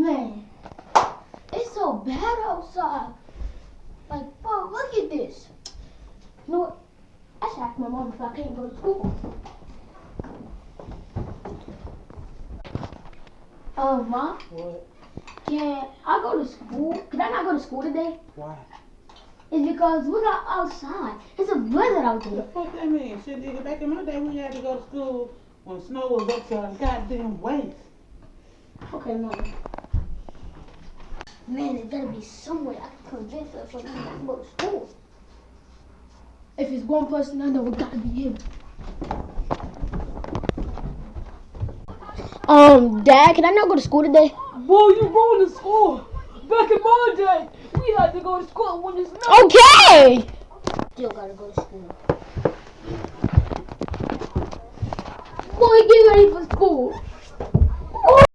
Man, it's so bad outside. Like, bro, look at this. You know what? I should ask my mom if I can't go to school. Mom? What? Can I go to school? Can I not go to school today? Why? It's because we're not outside. It's a blizzard out What there. the fuck that mean? Shit, nigga, back in my day, we had to go to school when snow was up to our goddamn waist. Okay, Mom. Man, there's gotta be somewhere I can convince her so we can go to school. If it's one person I know, it gotta be him. Dad, can I not go to school today? Boy, you going to school. Back in my day, we had to go to school when it's snow. Okay! Still gotta go to school. Boy, get ready for school.